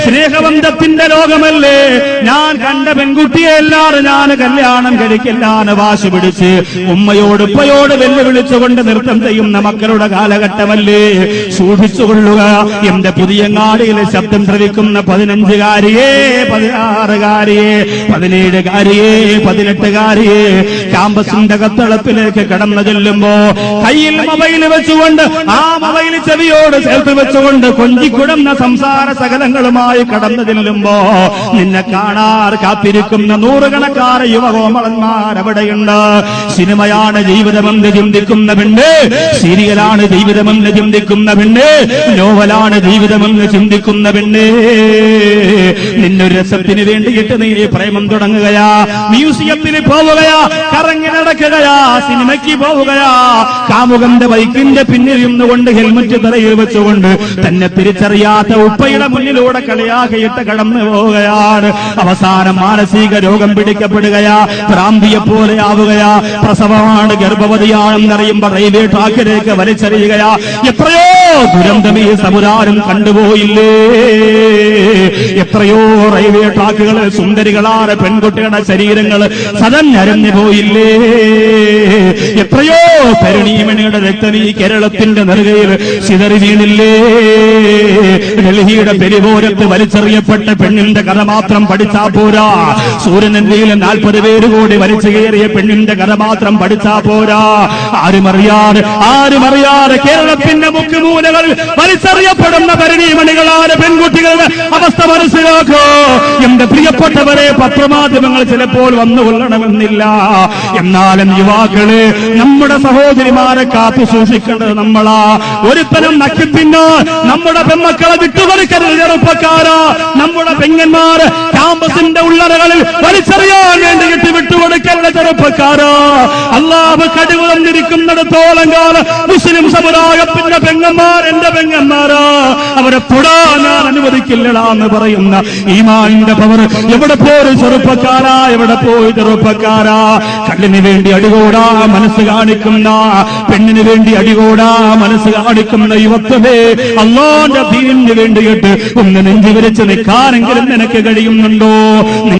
സ്നേഹബന്ധത്തിന്റെ ലോകമല്ലേ. ഞാൻ കണ്ട പെൺകുട്ടിയെല്ലാരും ഞാൻ കല്യാണം കഴിക്കില്ലാന്ന് വാശി പിടിച്ച് ഉമ്മയോട് ഉപ്പയോട് വെല്ലുവിളിച്ചുകൊണ്ട് നൃത്തം ചെയ്യുന്ന മക്കളുടെ കാലഘട്ടമല്ലേ. സൂക്ഷിച്ചുകൊള്ളുക. എന്റെ പുതിയങ്ങാടിയിലെ ശബ്ദം ശ്രവിക്കുന്ന 15-കാരിയെ, 16-കാരിയെ, 17-കാരിയെ, 18-കാരിയെ ക്യാമ്പസിന്റെ കത്തളപ്പിലേക്ക് കടന്നു ചെല്ലുമ്പോ കയ്യിൽ മൊബൈൽ വെച്ചുകൊണ്ട് ആ മൊബൈൽ ചെവിയോട് ചേർത്ത് വെച്ചുകൊണ്ട് കൊഞ്ചിക്കുടന്ന സംസാര സകലങ്ങളുമായി കടന്നു ചെല്ലുമ്പോ നിന്നെ കാണാൻ കാത്തിരിക്കുന്ന നൂറുകണക്കാറ് യുവകോമളന്മാർ അവിടെയുണ്ട്. സിനിമയാണ് ജീവിതമെന്ന് ചിന്തിക്കുന്ന പെണ്ണ്, സീരിയലാണ് ജീവിതമെന്ന് ചിന്തിക്കുന്ന പെണ്ണ്, നോവലാണ് ജീവിതമെന്ന് ചിന്തിക്കുന്ന പെണ്ണ്. നിന്നൊരു രസത്തിന് വേണ്ടിയിട്ട് നീ പ്രേമം തുടങ്ങുകയാ, മ്യൂസിയത്തിൽ പോവുകയാ, കറങ്ങി നടക്കുകയാ, സിനിമയ്ക്ക് പോവുകയാ, കാമുകന്റെ ബൈക്കിന്റെ പിന്നിൽ ഇരുന്നുകൊണ്ട് ഹെൽമറ്റ് തലയിൽ വെച്ചുകൊണ്ട് തന്നെ തിരിച്ചറിയാത്ത ഉപ്പയുടെ മുന്നിലൂടെ കളിയാക്കിയിട്ട് കടന്നു പോവുകയാണ്. അവസാനം മാനസിക രോഗം പിടിക്കപ്പെടുകയാ, ഭ്രാന്തിയെ പോലെ ആവുകയാ. പ്രസവമാണ്, ഗർഭവതിയാണെന്നറിയുമ്പോ റെയിൽവേ ട്രാക്കിലേക്ക് വലിച്ചെറിയുകയാ. എത്രയോ ദുരന്തം ഈ സമുദായം കണ്ടുപോയില്ലേ. എത്രയോ റെയിൽവേ ട്രാക്കുകളിൽ സുന്ദരികളായ പെൺകുട്ടികളുടെ ശരീരങ്ങൾ സദഞ്ഞരഞ്ഞു പോയില്ലേ. എത്രയോ പരിണീമണിയുടെ രക്തം ഈ കേരളത്തിന്റെ നെറുകയിൽ ചിതറി വീണില്ലേ. ഡൽഹിയുടെ പെരുവോരത്ത് വലിച്ചെറിയപ്പെട്ട പെണ്ണിന്റെ കഥ മാത്രം പഠിച്ചാ പോരാ. സൂര്യനെന്തിയിൽ 40 പേര് കൂടി വലിച്ചു കയറിയ പെണ്ണിന്റെ കഥ മാത്രം പഠിച്ചാ പോരാ. ആരുമറിയാതെ കേരളത്തിന്റെ മുക്കുമൂലകളിൽ വലിച്ചെറിയപ്പെടുന്ന പരിണീമണികളായ പെൺകുട്ടികളുടെ അവസ്ഥ മനസ്സിലാക്കോ. എന്റെ പ്രിയപ്പെട്ടവരെ, പത്രമാധ്യമങ്ങൾ ചിലപ്പോൾ വന്നുകൊള്ളണമെന്നില്ല. എന്നാലും യുവാക്കള്, നമ്മുടെ സഹോദരിമാരെ കാത്തു സൂക്ഷിക്കേണ്ടത് നമ്മളാ. ഒരുത്തരം നക്കിപ്പിന്നോ നമ്മുടെ പെൺമക്കളെ വിട്ടുകൊടുക്കരുത് ചെറുപ്പക്കാരാ. നമ്മുടെ പെങ്ങന്മാര് ക്യാമ്പസിന്റെ ഉള്ളറകളിൽ വലിച്ചെറിയാൻ വേണ്ടിയിട്ട് വിട്ടുകൊടുക്കരുത് ചെറുപ്പക്കാരാ. അല്ലാഹു കഴിവ് തന്നിരിക്കുന്നിടത്തോളം കാലം മുസ്ലിം സമുദായത്തിന്റെ പെങ്ങന്മാർ എന്റെ പെങ്ങന്മാരാ, അവരെ തൊടാൻ ഞാൻ അനുവദിക്കില്ലടാ എന്ന് പറയുന്ന ഈമാനിന്റെ പവർ എവിടെ പോയി ചെറുപ്പക്കാരാ, എവിടെ പോയി ചെറുപ്പക്കാരാ. കല്ലിന് വേണ്ടി അടികൂടാ മനസ്സ് കാണിക്കുന്ന, പെണ്ണിന് വേണ്ടി അടികൂടാ മനസ്സ് കാണിക്കുന്ന യുവത്വമേ, അല്ലാഹുവിന്റെ ദീനിന് വേണ്ടിയിട്ട് ഒന്ന് നെഞ്ചു വിരിച്ച് നിൽക്കാനെങ്കിലും നിനക്ക് കഴിയുന്നുണ്ടോ?